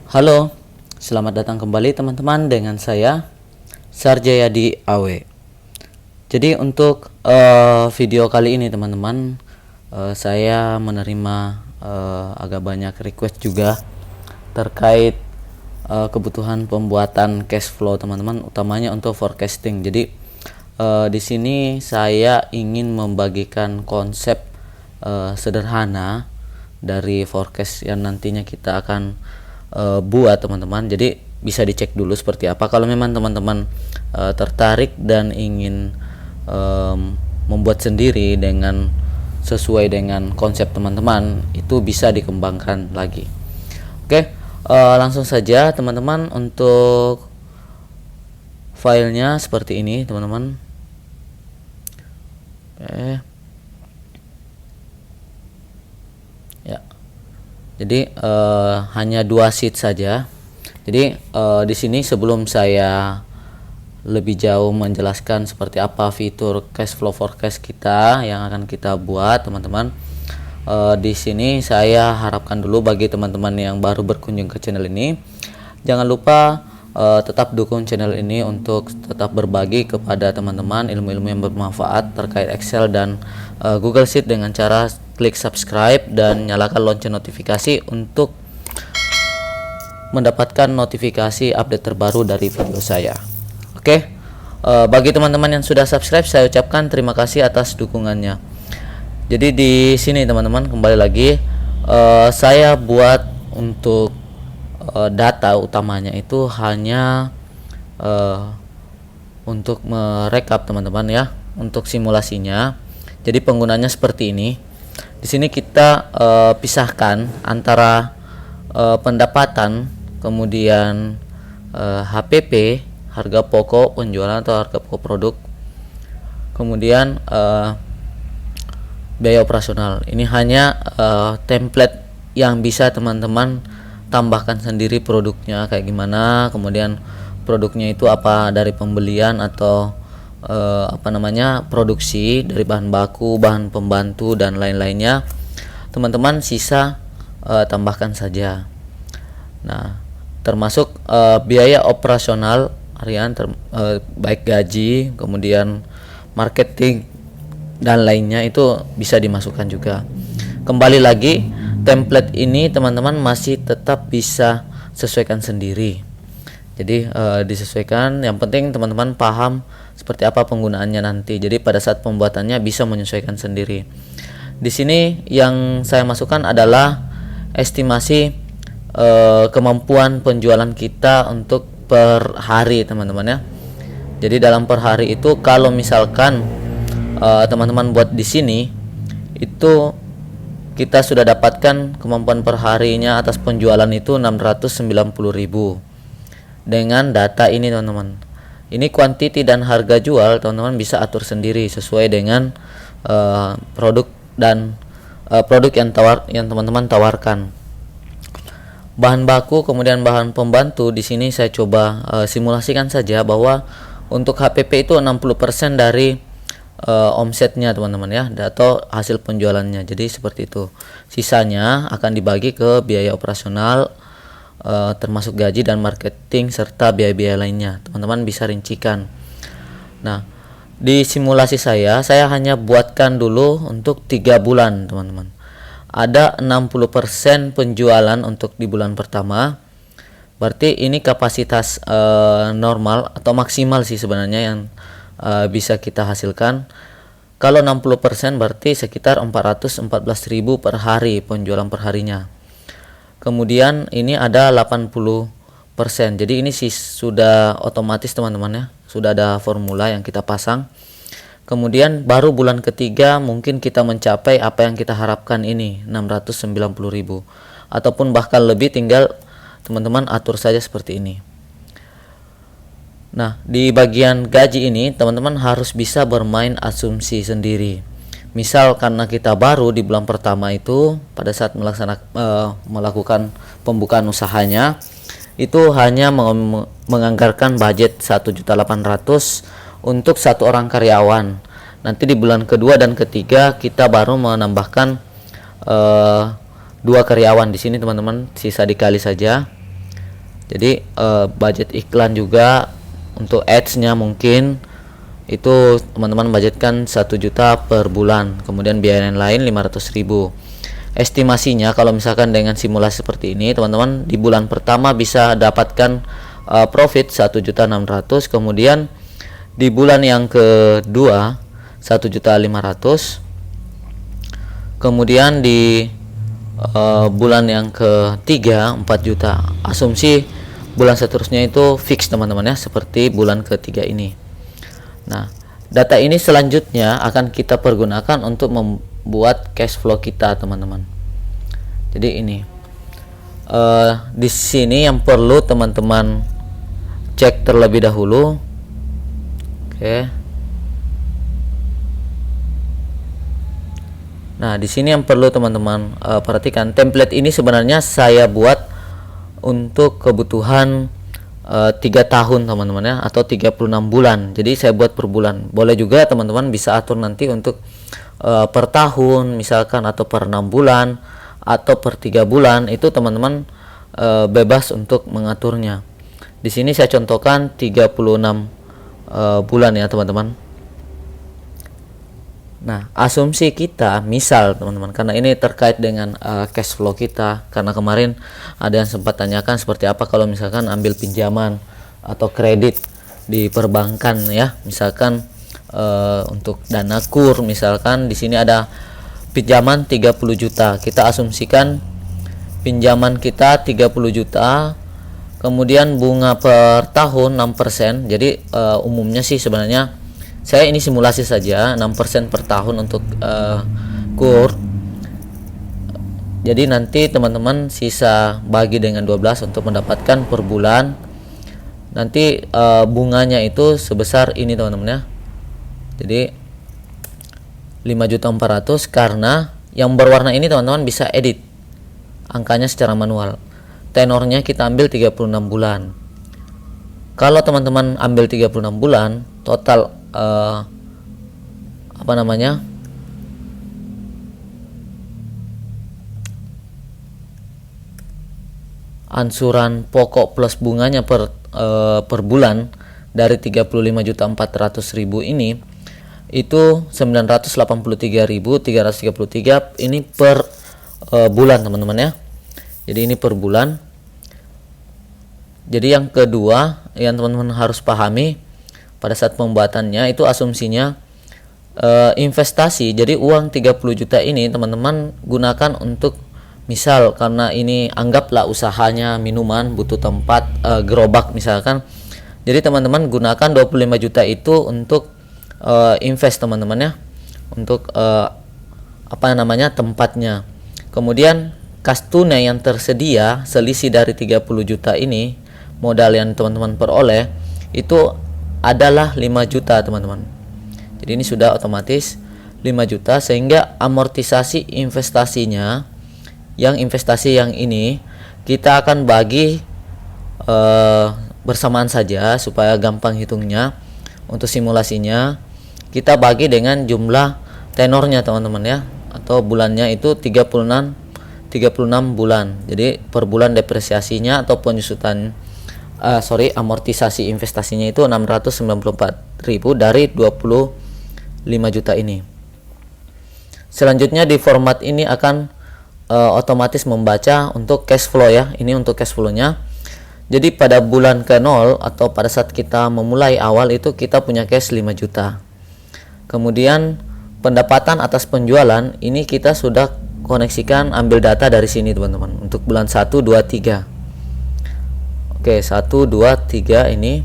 Halo, selamat datang kembali teman-teman dengan saya Sarjayadi Awe. Jadi untuk video kali ini teman-teman, saya menerima agak banyak request juga terkait kebutuhan pembuatan cash flow teman-teman, utamanya untuk forecasting. Jadi di sini saya ingin membagikan konsep sederhana dari forecast yang nantinya kita akan buat teman-teman. Jadi bisa dicek dulu seperti apa. Kalau memang teman-teman tertarik dan ingin membuat sendiri dengan sesuai dengan konsep teman-teman, itu bisa dikembangkan lagi. Oke, langsung saja teman-teman. Untuk filenya seperti ini teman-teman. Oke. Ya. Jadi hanya 2 sheet saja. Jadi di sini sebelum saya lebih jauh menjelaskan seperti apa fitur cash flow forecast kita yang akan kita buat teman-teman, di sini saya harapkan dulu bagi teman-teman yang baru berkunjung ke channel ini, jangan lupa tetap dukung channel ini untuk tetap berbagi kepada teman-teman ilmu-ilmu yang bermanfaat terkait Excel dan Google Sheet dengan cara klik subscribe dan nyalakan lonceng notifikasi untuk mendapatkan notifikasi update terbaru dari video saya. Oke, bagi teman-teman yang sudah subscribe, saya ucapkan terima kasih atas dukungannya. Jadi di sini teman-teman, kembali lagi saya buat untuk data utamanya itu hanya untuk merekap teman-teman ya, untuk simulasinya. Jadi penggunanya seperti ini. Di sini kita pisahkan antara pendapatan, kemudian HPP, harga pokok penjualan atau harga pokok produk, kemudian biaya operasional. Ini hanya template yang bisa teman-teman tambahkan sendiri produknya kayak gimana, kemudian produknya itu apa dari pembelian atau produksi dari bahan baku, bahan pembantu dan lain-lainnya. Teman-teman sisa tambahkan saja. Nah, termasuk biaya operasional harian baik gaji, kemudian marketing dan lainnya itu bisa dimasukkan juga. Kembali lagi, template ini teman-teman masih tetap bisa sesuaikan sendiri. Jadi disesuaikan, yang penting teman-teman paham seperti apa penggunaannya nanti. Jadi pada saat pembuatannya bisa menyesuaikan sendiri. Di sini yang saya masukkan adalah estimasi kemampuan penjualan kita untuk per hari teman-teman ya. Jadi dalam per hari itu kalau misalkan teman-teman buat di sini itu kita sudah dapatkan kemampuan per harinya atas penjualan itu 690.000 dengan data ini teman-teman. Ini kuantiti dan harga jual teman-teman bisa atur sendiri sesuai dengan produk dan produk yang teman-teman tawarkan. Bahan baku kemudian bahan pembantu, di sini saya coba simulasikan saja bahwa untuk HPP itu 60% dari omsetnya teman-teman ya, atau hasil penjualannya. Jadi seperti itu. Sisanya akan dibagi ke biaya operasional, termasuk gaji dan marketing serta biaya-biaya lainnya. Teman-teman bisa rincikan. Nah, di simulasi saya hanya buatkan dulu untuk 3 bulan teman-teman. Ada 60% penjualan untuk di bulan pertama. Berarti ini kapasitas normal atau maksimal sih sebenarnya yang bisa kita hasilkan. Kalau 60% berarti sekitar 414.000 per hari penjualan per harinya. Kemudian ini ada 80%. Jadi ini sih sudah otomatis teman-teman ya. Sudah ada formula yang kita pasang. Kemudian baru bulan ketiga mungkin kita mencapai apa yang kita harapkan ini 690.000 ataupun bahkan lebih, tinggal teman-teman atur saja seperti ini. Nah, di bagian gaji ini teman-teman harus bisa bermain asumsi sendiri. Misal karena kita baru di bulan pertama itu pada saat melakukan pembukaan usahanya itu hanya menganggarkan budget 1.800.000 untuk 1 orang karyawan. Nanti di bulan kedua dan ketiga kita baru menambahkan 2 karyawan. Di sini teman-teman sisa dikali saja. Jadi budget iklan juga untuk ads-nya mungkin itu teman-teman budgetkan 1 juta per bulan, kemudian biaya lain 500.000. Estimasinya kalau misalkan dengan simulasi seperti ini teman-teman, di bulan pertama bisa dapatkan profit 1.600.000, kemudian di bulan yang kedua 1.500.000, kemudian di bulan yang ketiga 4 juta. Asumsi bulan seterusnya itu fix teman-teman ya, seperti bulan ketiga ini. Nah, data ini selanjutnya akan kita pergunakan untuk membuat cash flow kita teman-teman. Jadi ini di sini yang perlu teman-teman cek terlebih dahulu. Oke. Nah, di sini yang perlu teman-teman perhatikan, template ini sebenarnya saya buat untuk kebutuhan 3 tahun teman-teman ya, atau 36 bulan. Jadi saya buat per bulan. Boleh juga teman-teman bisa atur nanti untuk per tahun misalkan, atau per 6 bulan, atau per 3 bulan. Itu teman-teman bebas untuk mengaturnya. Di sini saya contohkan 36 bulan ya teman-teman. Nah, asumsi kita misal teman-teman, karena ini terkait dengan cash flow kita, karena kemarin ada yang sempat tanyakan seperti apa kalau misalkan ambil pinjaman atau kredit di perbankan ya, misalkan untuk dana kur, misalkan di sini ada pinjaman 30 juta. Kita asumsikan pinjaman kita 30 juta, kemudian bunga per tahun 6%. Jadi umumnya sih sebenarnya saya ini simulasi saja, 6% per tahun untuk kur. Jadi nanti teman-teman sisa bagi dengan 12 untuk mendapatkan per bulan. Nanti bunganya itu sebesar ini teman-teman ya. Jadi 5.400.000, karena yang berwarna ini teman-teman bisa edit angkanya secara manual. Tenornya kita ambil 36 bulan. Kalau teman-teman ambil 36 bulan, total ansuran pokok plus bunganya per bulan dari 35.400.000 ini itu 983.333 ini per bulan teman-teman ya. Jadi ini per bulan. Jadi yang kedua yang teman-teman harus pahami pada saat pembuatannya itu asumsinya investasi. Jadi uang 30 juta ini teman-teman gunakan untuk, misal karena ini anggaplah usahanya minuman, butuh tempat gerobak misalkan. Jadi teman-teman gunakan 25 juta itu untuk invest teman-teman ya, untuk tempatnya. Kemudian kas tunai yang tersedia selisih dari 30 juta ini, modal yang teman-teman peroleh itu adalah 5 juta teman-teman. Jadi ini sudah otomatis 5 juta, sehingga amortisasi investasinya, yang investasi yang ini kita akan bagi bersamaan saja supaya gampang hitungnya. Untuk simulasinya kita bagi dengan jumlah tenornya teman-teman ya, atau bulannya itu 36 bulan. Jadi per bulan depresiasinya atau penyusutan amortisasi investasinya itu 694.000 dari 25 juta ini. Selanjutnya di format ini akan otomatis membaca untuk cash flow ya. Ini untuk cash flow-nya. Jadi pada bulan ke-0 atau pada saat kita memulai awal itu kita punya cash 5 juta. Kemudian pendapatan atas penjualan ini kita sudah koneksikan, ambil data dari sini teman-teman. Untuk bulan 1, 2, 3. Oke, 1, 2, 3 ini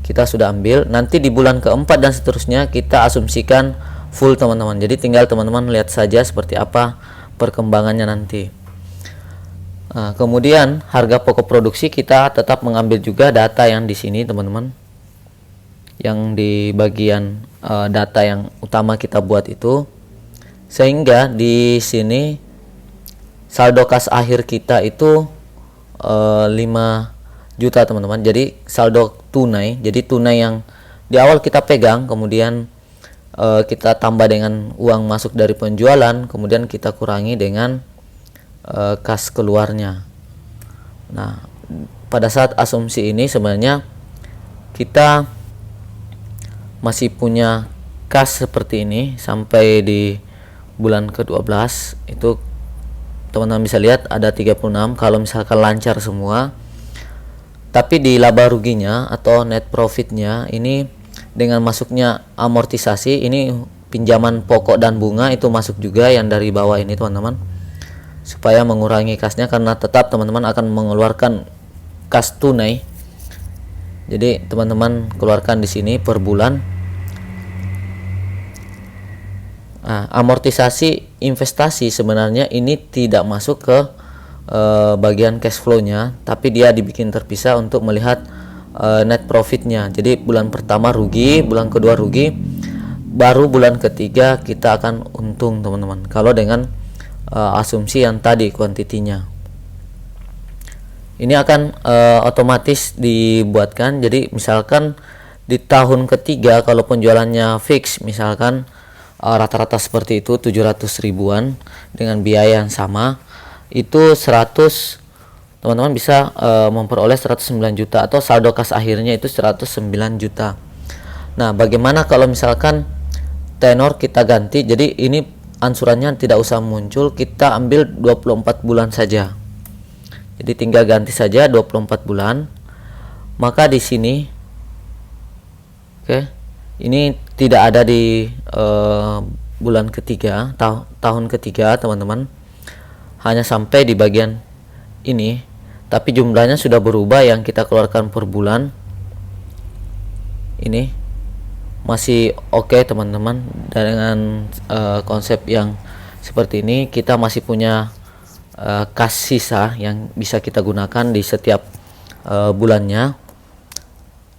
kita sudah ambil. Nanti di bulan keempat dan seterusnya kita asumsikan full teman-teman. Jadi tinggal teman-teman lihat saja seperti apa perkembangannya nanti. Nah, kemudian harga pokok produksi kita tetap mengambil juga data yang di sini teman-teman. Yang di bagian data yang utama kita buat itu, sehingga di sini saldo kas akhir kita itu 5 juta teman-teman. Jadi saldo tunai, jadi tunai yang di awal kita pegang, kemudian kita tambah dengan uang masuk dari penjualan, kemudian kita kurangi dengan kas keluarnya. Nah, pada saat asumsi ini sebenarnya kita masih punya kas seperti ini sampai di bulan ke-12. Itu teman-teman bisa lihat ada 36 kalau misalkan lancar semua. Tapi di laba ruginya atau net profitnya ini dengan masuknya amortisasi, ini pinjaman pokok dan bunga itu masuk juga yang dari bawah ini teman-teman, supaya mengurangi kasnya, karena tetap teman-teman akan mengeluarkan kas tunai. Jadi teman-teman keluarkan di sini per bulan. Nah, amortisasi investasi sebenarnya ini tidak masuk ke bagian cash flow-nya, tapi dia dibikin terpisah untuk melihat net profitnya. Jadi bulan pertama rugi, bulan kedua rugi, baru bulan ketiga kita akan untung teman-teman, kalau dengan asumsi yang tadi kuantitinya. Ini akan otomatis dibuatkan. Jadi misalkan di tahun ketiga kalau penjualannya fix, misalkan rata-rata seperti itu 700 ribuan dengan biaya yang sama, itu 100, teman-teman bisa memperoleh 109 juta atau saldo kas akhirnya itu 109 juta. Nah, bagaimana kalau misalkan tenor kita ganti, jadi ini ansurannya tidak usah muncul, kita ambil 24 bulan saja. Jadi tinggal ganti saja 24 bulan. Maka di sini ini tidak ada di bulan ketiga, tahun ketiga teman-teman, hanya sampai di bagian ini, tapi jumlahnya sudah berubah yang kita keluarkan per bulan. Ini masih oke teman-teman. Dengan konsep yang seperti ini kita masih punya kas sisa yang bisa kita gunakan di setiap bulannya.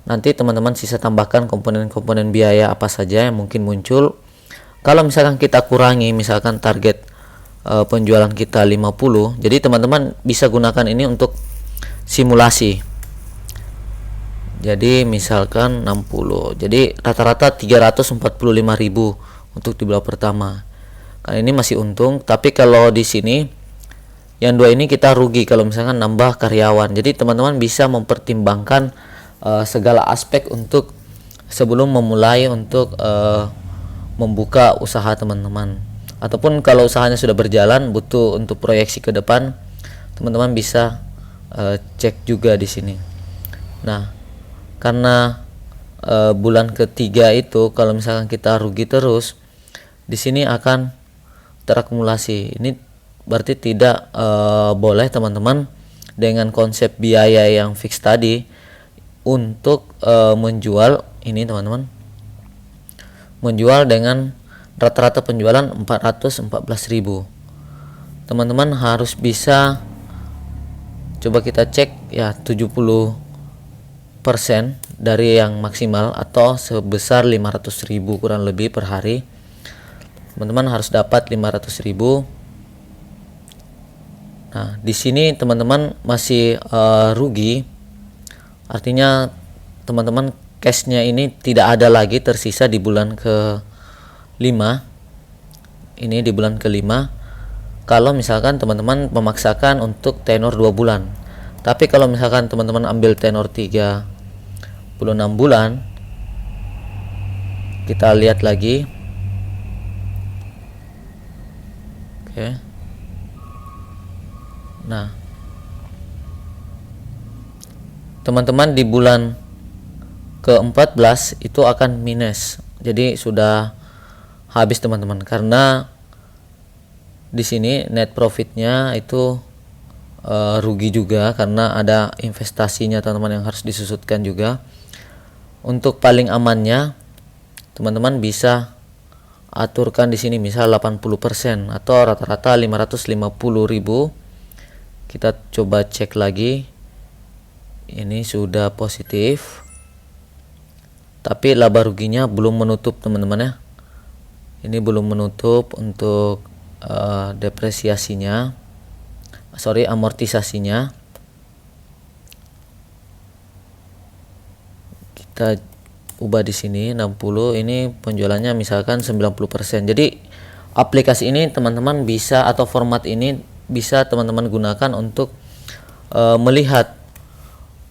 Nanti teman-teman sisa tambahkan komponen-komponen biaya apa saja yang mungkin muncul. Kalau misalkan kita kurangi, misalkan target penjualan kita 50, jadi teman-teman bisa gunakan ini untuk simulasi. Jadi misalkan 60, jadi rata-rata 345.000 untuk di bulan pertama. Kan ini masih untung, tapi kalau di sini yang dua ini kita rugi kalau misalkan nambah karyawan. Jadi teman-teman bisa mempertimbangkan segala aspek untuk sebelum memulai untuk membuka usaha teman-teman, ataupun kalau usahanya sudah berjalan butuh untuk proyeksi ke depan, teman-teman bisa cek juga di sini. Nah, karena bulan ketiga itu kalau misalkan kita rugi terus, di sini akan terakumulasi. Ini berarti tidak boleh teman-teman dengan konsep biaya yang fix tadi untuk menjual ini teman-teman, menjual dengan rata-rata penjualan 414.000. Teman-teman harus bisa, coba kita cek ya, 70% dari yang maksimal atau sebesar 500.000 kurang lebih per hari. Teman-teman harus dapat 500.000. Nah, di sini teman-teman masih rugi. Artinya teman-teman cashnya ini tidak ada lagi tersisa di bulan ke-5. Ini di bulan ke-5 kalau misalkan teman-teman memaksakan untuk tenor 2 bulan. Tapi kalau misalkan teman-teman ambil tenor 36 bulan, kita lihat lagi. Oke. Nah, teman-teman di bulan ke-14 itu akan minus. Jadi sudah habis teman-teman, karena di sini net profitnya itu rugi juga karena ada investasinya teman-teman yang harus disusutkan juga. Untuk paling amannya teman-teman bisa aturkan di sini misal 80% atau rata-rata 550.000. Kita coba cek lagi. Ini sudah positif, tapi laba ruginya belum menutup teman-teman ya. Ini belum menutup untuk amortisasinya. Kita ubah di sini 60, ini penjualannya misalkan 90%. Jadi aplikasi ini teman-teman bisa, atau format ini bisa teman-teman gunakan untuk melihat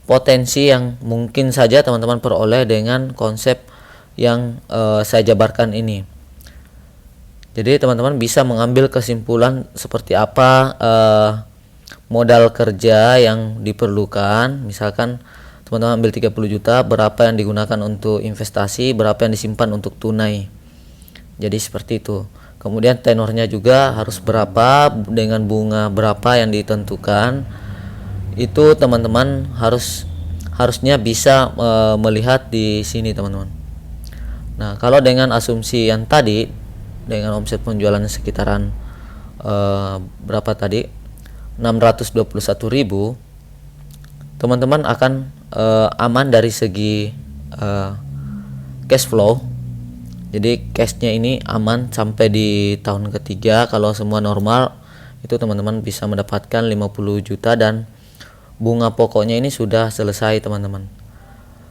potensi yang mungkin saja teman-teman peroleh dengan konsep yang saya jabarkan ini. Jadi teman-teman bisa mengambil kesimpulan seperti apa modal kerja yang diperlukan. Misalkan teman-teman ambil 30 juta, berapa yang digunakan untuk investasi, berapa yang disimpan untuk tunai. Jadi seperti itu. Kemudian tenornya juga harus berapa, dengan bunga berapa yang ditentukan. Itu teman-teman harusnya bisa melihat di sini, teman-teman. Nah, kalau dengan asumsi yang tadi, dengan omset penjualannya sekitaran berapa tadi? 621.000, teman-teman akan aman dari segi cash flow. Jadi cashnya ini aman sampai di tahun ketiga. Kalau semua normal, itu teman-teman bisa mendapatkan 50 juta dan bunga pokoknya ini sudah selesai, teman-teman.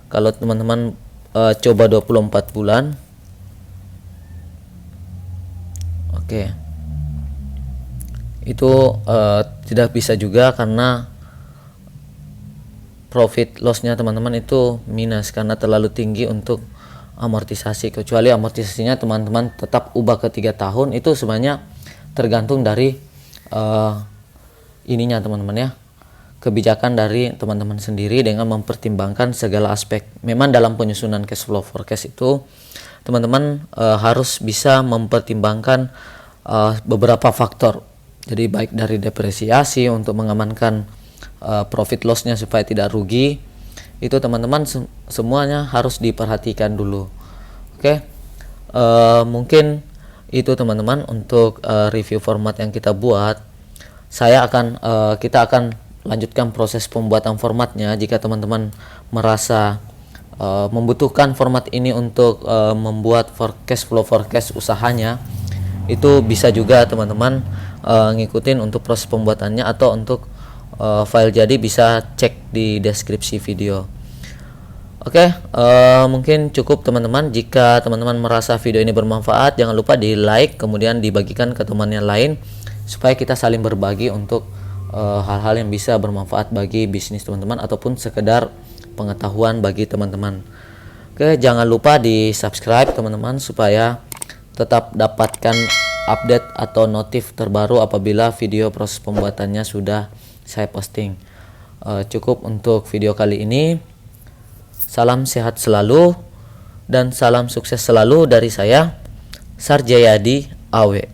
Kalau teman-teman coba 24 bulan, oke, itu tidak bisa juga karena profit lossnya teman-teman itu minus karena terlalu tinggi untuk amortisasi. Kecuali amortisasinya teman-teman tetap ubah ke 3 tahun, itu sebenarnya tergantung dari ininya, teman-teman ya, kebijakan dari teman-teman sendiri dengan mempertimbangkan segala aspek. Memang dalam penyusunan cash flow forecast itu teman-teman harus bisa mempertimbangkan beberapa faktor. Jadi baik dari depresiasi untuk mengamankan profit lossnya supaya tidak rugi, itu teman-teman semuanya harus diperhatikan dulu. Oke, mungkin itu teman-teman untuk review format yang kita buat. Kita akan lanjutkan proses pembuatan formatnya. Jika teman-teman merasa membutuhkan format ini untuk membuat cash flow forecast usahanya, itu bisa juga teman-teman ngikutin untuk proses pembuatannya, atau untuk file jadi bisa cek di deskripsi video. Oke, mungkin cukup teman-teman. Jika teman-teman merasa video ini bermanfaat, jangan lupa di like, kemudian dibagikan ke teman yang lain, supaya kita saling berbagi untuk hal-hal yang bisa bermanfaat bagi bisnis teman-teman ataupun sekedar pengetahuan bagi teman-teman. Oke, jangan lupa di subscribe teman-teman supaya tetap dapatkan update atau notif terbaru apabila video proses pembuatannya sudah saya posting. Cukup untuk video kali ini. Salam sehat selalu dan salam sukses selalu dari saya, Sarjayadi Awe.